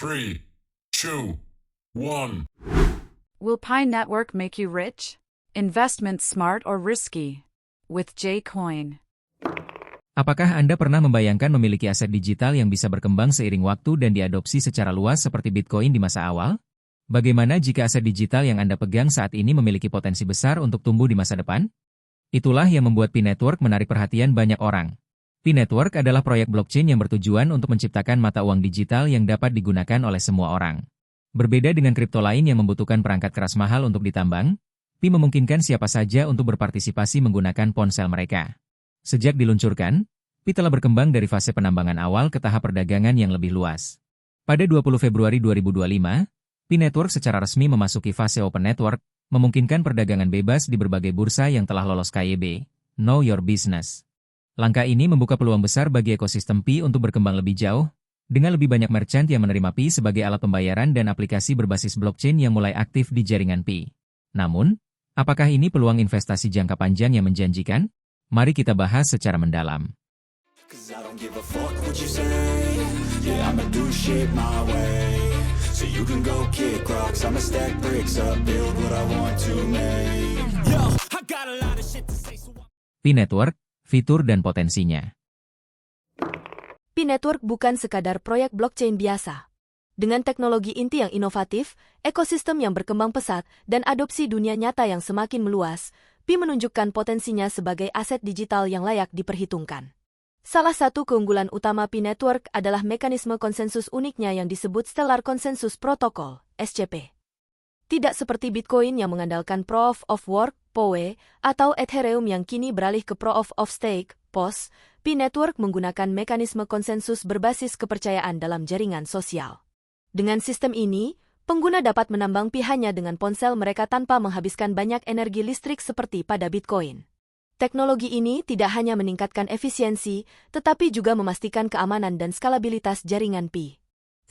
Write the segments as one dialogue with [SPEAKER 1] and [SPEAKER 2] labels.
[SPEAKER 1] 3, 2, 1.
[SPEAKER 2] Will Pi Network make you rich? Investment smart or risky? With J-Coin.
[SPEAKER 3] Apakah Anda pernah membayangkan memiliki aset digital yang bisa berkembang seiring waktu dan diadopsi secara luas seperti Bitcoin di masa awal? Bagaimana jika aset digital yang Anda pegang saat ini memiliki potensi besar untuk tumbuh di masa depan? Itulah yang membuat Pi Network menarik perhatian banyak orang. Pi Network adalah proyek blockchain yang bertujuan untuk menciptakan mata uang digital yang dapat digunakan oleh semua orang. Berbeda dengan kripto lain yang membutuhkan perangkat keras mahal untuk ditambang, Pi memungkinkan siapa saja untuk berpartisipasi menggunakan ponsel mereka. Sejak diluncurkan, Pi telah berkembang dari fase penambangan awal ke tahap perdagangan yang lebih luas. Pada 20 Februari 2025, Pi Network secara resmi memasuki fase Open Network, memungkinkan perdagangan bebas di berbagai bursa yang telah lolos KYB, Know Your Business. Langkah ini membuka peluang besar bagi ekosistem Pi untuk berkembang lebih jauh, dengan lebih banyak merchant yang menerima Pi sebagai alat pembayaran dan aplikasi berbasis blockchain yang mulai aktif di jaringan Pi. Namun, apakah ini peluang investasi jangka panjang yang menjanjikan? Mari kita bahas secara mendalam. So you can go kick rocks, I'ma stack bricks up, build what I want to make. Yo, I got a lot of shit to say, so Pi Network, fitur dan potensinya.
[SPEAKER 4] Pi Network bukan sekadar proyek blockchain biasa. Dengan teknologi inti yang inovatif, ekosistem yang berkembang pesat, dan adopsi dunia nyata yang semakin meluas, Pi menunjukkan potensinya sebagai aset digital yang layak diperhitungkan. Salah satu keunggulan utama Pi Network adalah mekanisme konsensus uniknya yang disebut Stellar Consensus Protocol, SCP. Tidak seperti Bitcoin yang mengandalkan Proof of Work, PoW, atau Ethereum yang kini beralih ke Proof of Stake, POS, Pi Network menggunakan mekanisme konsensus berbasis kepercayaan dalam jaringan sosial. Dengan sistem ini, pengguna dapat menambang Pi hanya dengan ponsel mereka tanpa menghabiskan banyak energi listrik seperti pada Bitcoin. Teknologi ini tidak hanya meningkatkan efisiensi, tetapi juga memastikan keamanan dan skalabilitas jaringan Pi.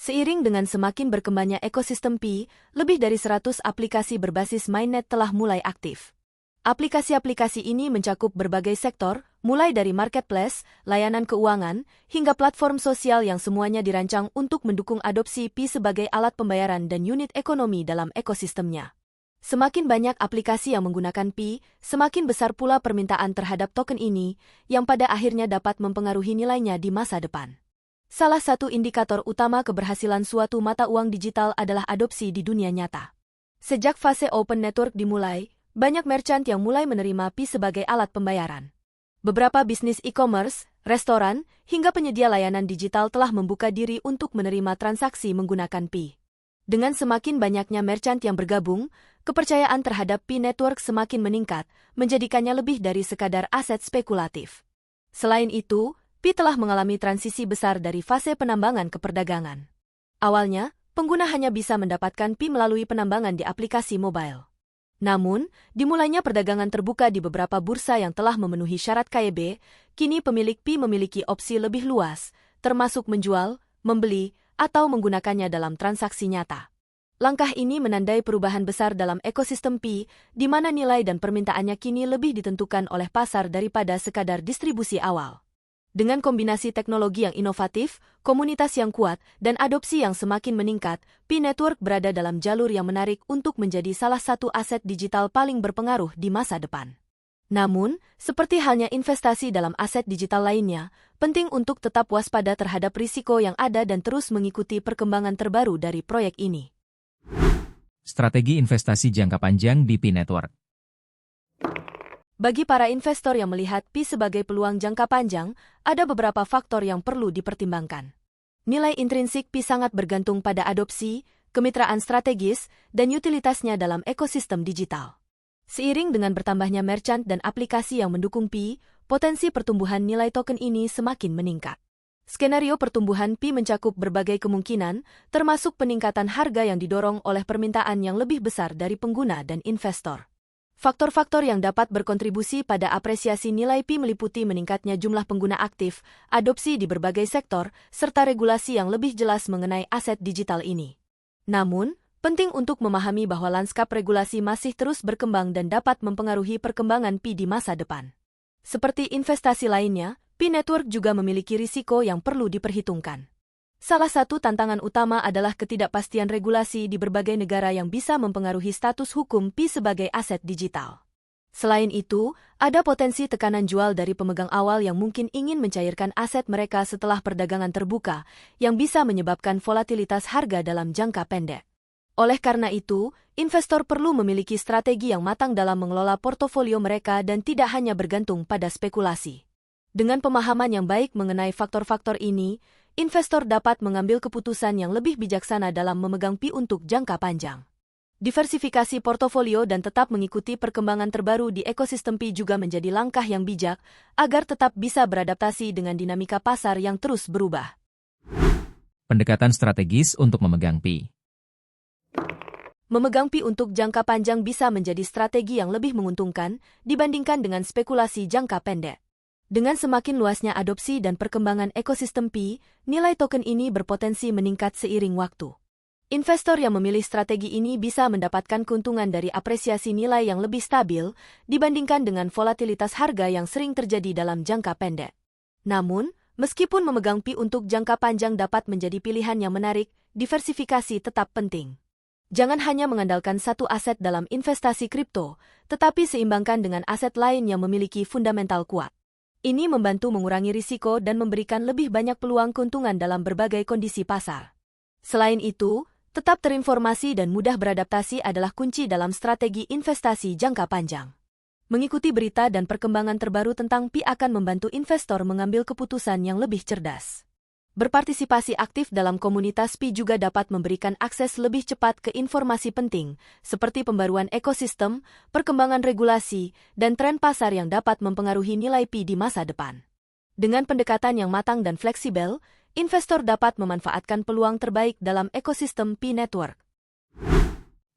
[SPEAKER 4] Seiring dengan semakin berkembangnya ekosistem Pi, lebih dari 100 aplikasi berbasis mainnet telah mulai aktif. Aplikasi-aplikasi ini mencakup berbagai sektor, mulai dari marketplace, layanan keuangan, hingga platform sosial yang semuanya dirancang untuk mendukung adopsi Pi sebagai alat pembayaran dan unit ekonomi dalam ekosistemnya. Semakin banyak aplikasi yang menggunakan Pi, semakin besar pula permintaan terhadap token ini, yang pada akhirnya dapat mempengaruhi nilainya di masa depan. Salah satu indikator utama keberhasilan suatu mata uang digital adalah adopsi di dunia nyata. Sejak fase Open Network dimulai, banyak merchant yang mulai menerima Pi sebagai alat pembayaran. Beberapa bisnis e-commerce, restoran, hingga penyedia layanan digital telah membuka diri untuk menerima transaksi menggunakan Pi. Dengan semakin banyaknya merchant yang bergabung, kepercayaan terhadap Pi Network semakin meningkat, menjadikannya lebih dari sekadar aset spekulatif. Selain itu, Pi telah mengalami transisi besar dari fase penambangan ke perdagangan. Awalnya, pengguna hanya bisa mendapatkan Pi melalui penambangan di aplikasi mobile. Namun, dimulainya perdagangan terbuka di beberapa bursa yang telah memenuhi syarat KYB, kini pemilik Pi memiliki opsi lebih luas, termasuk menjual, membeli, atau menggunakannya dalam transaksi nyata. Langkah ini menandai perubahan besar dalam ekosistem Pi, di mana nilai dan permintaannya kini lebih ditentukan oleh pasar daripada sekadar distribusi awal. Dengan kombinasi teknologi yang inovatif, komunitas yang kuat, dan adopsi yang semakin meningkat, Pi Network berada dalam jalur yang menarik untuk menjadi salah satu aset digital paling berpengaruh di masa depan. Namun, seperti halnya investasi dalam aset digital lainnya, penting untuk tetap waspada terhadap risiko yang ada dan terus mengikuti perkembangan terbaru dari proyek ini.
[SPEAKER 3] Strategi investasi jangka panjang di Pi Network.
[SPEAKER 4] Bagi para investor yang melihat Pi sebagai peluang jangka panjang, ada beberapa faktor yang perlu dipertimbangkan. Nilai intrinsik Pi sangat bergantung pada adopsi, kemitraan strategis, dan utilitasnya dalam ekosistem digital. Seiring dengan bertambahnya merchant dan aplikasi yang mendukung Pi, potensi pertumbuhan nilai token ini semakin meningkat. Skenario pertumbuhan Pi mencakup berbagai kemungkinan, termasuk peningkatan harga yang didorong oleh permintaan yang lebih besar dari pengguna dan investor. Faktor-faktor yang dapat berkontribusi pada apresiasi nilai Pi meliputi meningkatnya jumlah pengguna aktif, adopsi di berbagai sektor, serta regulasi yang lebih jelas mengenai aset digital ini. Namun, penting untuk memahami bahwa lanskap regulasi masih terus berkembang dan dapat mempengaruhi perkembangan Pi di masa depan. Seperti investasi lainnya, Pi Network juga memiliki risiko yang perlu diperhitungkan. Salah satu tantangan utama adalah ketidakpastian regulasi di berbagai negara yang bisa mempengaruhi status hukum Pi sebagai aset digital. Selain itu, ada potensi tekanan jual dari pemegang awal yang mungkin ingin mencairkan aset mereka setelah perdagangan terbuka, yang bisa menyebabkan volatilitas harga dalam jangka pendek. Oleh karena itu, investor perlu memiliki strategi yang matang dalam mengelola portofolio mereka dan tidak hanya bergantung pada spekulasi. Dengan pemahaman yang baik mengenai faktor-faktor ini, investor dapat mengambil keputusan yang lebih bijaksana dalam memegang Pi untuk jangka panjang. Diversifikasi portofolio dan tetap mengikuti perkembangan terbaru di ekosistem Pi juga menjadi langkah yang bijak agar tetap bisa beradaptasi dengan dinamika pasar yang terus berubah.
[SPEAKER 3] Pendekatan strategis untuk memegang Pi.
[SPEAKER 4] Memegang Pi untuk jangka panjang bisa menjadi strategi yang lebih menguntungkan dibandingkan dengan spekulasi jangka pendek. Dengan semakin luasnya adopsi dan perkembangan ekosistem Pi, nilai token ini berpotensi meningkat seiring waktu. Investor yang memilih strategi ini bisa mendapatkan keuntungan dari apresiasi nilai yang lebih stabil dibandingkan dengan volatilitas harga yang sering terjadi dalam jangka pendek. Namun, meskipun memegang Pi untuk jangka panjang dapat menjadi pilihan yang menarik, diversifikasi tetap penting. Jangan hanya mengandalkan satu aset dalam investasi kripto, tetapi seimbangkan dengan aset lain yang memiliki fundamental kuat. Ini membantu mengurangi risiko dan memberikan lebih banyak peluang keuntungan dalam berbagai kondisi pasar. Selain itu, tetap terinformasi dan mudah beradaptasi adalah kunci dalam strategi investasi jangka panjang. Mengikuti berita dan perkembangan terbaru tentang Pi akan membantu investor mengambil keputusan yang lebih cerdas. Berpartisipasi aktif dalam komunitas Pi juga dapat memberikan akses lebih cepat ke informasi penting, seperti pembaruan ekosistem, perkembangan regulasi, dan tren pasar yang dapat mempengaruhi nilai Pi di masa depan. Dengan pendekatan yang matang dan fleksibel, investor dapat memanfaatkan peluang terbaik dalam ekosistem Pi Network.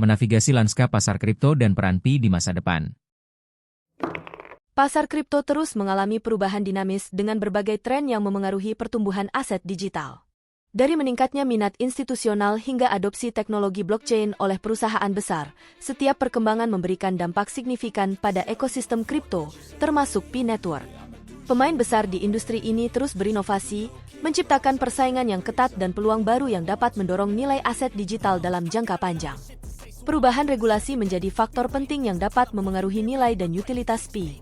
[SPEAKER 3] Menavigasi lanskap pasar kripto dan peran Pi di masa depan.
[SPEAKER 4] Pasar kripto terus mengalami perubahan dinamis dengan berbagai tren yang memengaruhi pertumbuhan aset digital. Dari meningkatnya minat institusional hingga adopsi teknologi blockchain oleh perusahaan besar, setiap perkembangan memberikan dampak signifikan pada ekosistem kripto, termasuk Pi Network. Pemain besar di industri ini terus berinovasi, menciptakan persaingan yang ketat dan peluang baru yang dapat mendorong nilai aset digital dalam jangka panjang. Perubahan regulasi menjadi faktor penting yang dapat memengaruhi nilai dan utilitas Pi.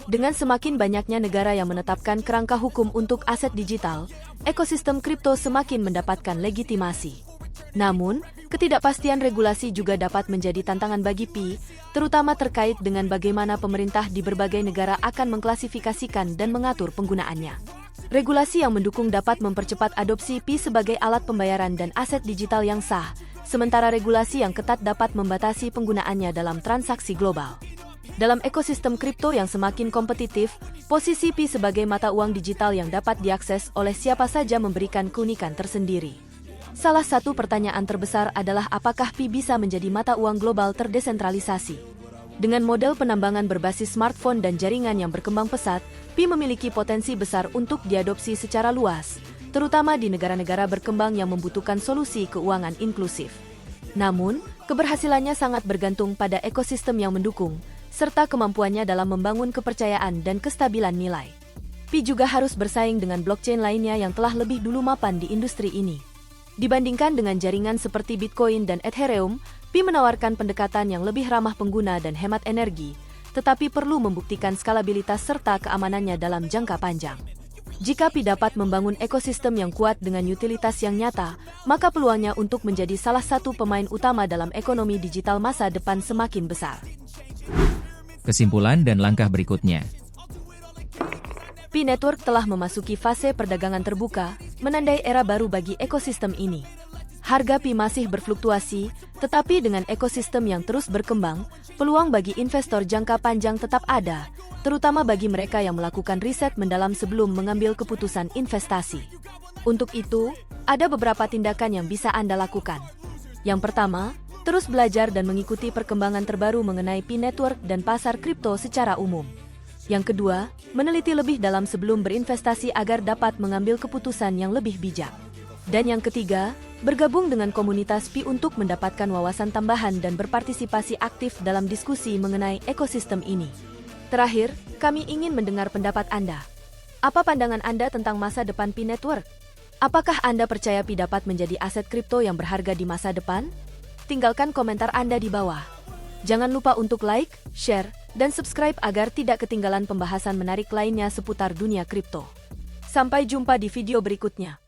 [SPEAKER 4] Dengan semakin banyaknya negara yang menetapkan kerangka hukum untuk aset digital, ekosistem kripto semakin mendapatkan legitimasi. Namun, ketidakpastian regulasi juga dapat menjadi tantangan bagi Pi, terutama terkait dengan bagaimana pemerintah di berbagai negara akan mengklasifikasikan dan mengatur penggunaannya. Regulasi yang mendukung dapat mempercepat adopsi Pi sebagai alat pembayaran dan aset digital yang sah, sementara regulasi yang ketat dapat membatasi penggunaannya dalam transaksi global. Dalam ekosistem kripto yang semakin kompetitif, posisi Pi sebagai mata uang digital yang dapat diakses oleh siapa saja memberikan keunikan tersendiri. Salah satu pertanyaan terbesar adalah apakah Pi bisa menjadi mata uang global terdesentralisasi. Dengan model penambangan berbasis smartphone dan jaringan yang berkembang pesat, Pi memiliki potensi besar untuk diadopsi secara luas, terutama di negara-negara berkembang yang membutuhkan solusi keuangan inklusif. Namun, keberhasilannya sangat bergantung pada ekosistem yang mendukung, serta kemampuannya dalam membangun kepercayaan dan kestabilan nilai. Pi juga harus bersaing dengan blockchain lainnya yang telah lebih dulu mapan di industri ini. Dibandingkan dengan jaringan seperti Bitcoin dan Ethereum, Pi menawarkan pendekatan yang lebih ramah pengguna dan hemat energi, tetapi perlu membuktikan skalabilitas serta keamanannya dalam jangka panjang. Jika Pi dapat membangun ekosistem yang kuat dengan utilitas yang nyata, maka peluangnya untuk menjadi salah satu pemain utama dalam ekonomi digital masa depan semakin besar.
[SPEAKER 3] Kesimpulan dan langkah berikutnya.
[SPEAKER 4] Pi Network telah memasuki fase perdagangan terbuka, menandai era baru bagi ekosistem ini. Harga Pi masih berfluktuasi, tetapi dengan ekosistem yang terus berkembang, peluang bagi investor jangka panjang tetap ada, terutama bagi mereka yang melakukan riset mendalam sebelum mengambil keputusan investasi. Untuk itu, ada beberapa tindakan yang bisa Anda lakukan. Yang pertama, terus belajar dan mengikuti perkembangan terbaru mengenai Pi Network dan pasar kripto secara umum. Yang kedua, meneliti lebih dalam sebelum berinvestasi agar dapat mengambil keputusan yang lebih bijak. Dan yang ketiga, bergabung dengan komunitas Pi untuk mendapatkan wawasan tambahan dan berpartisipasi aktif dalam diskusi mengenai ekosistem ini. Terakhir, kami ingin mendengar pendapat Anda. Apa pandangan Anda tentang masa depan Pi Network? Apakah Anda percaya Pi dapat menjadi aset kripto yang berharga di masa depan? Tinggalkan komentar Anda di bawah. Jangan lupa untuk like, share, dan subscribe agar tidak ketinggalan pembahasan menarik lainnya seputar dunia kripto. Sampai jumpa di video berikutnya.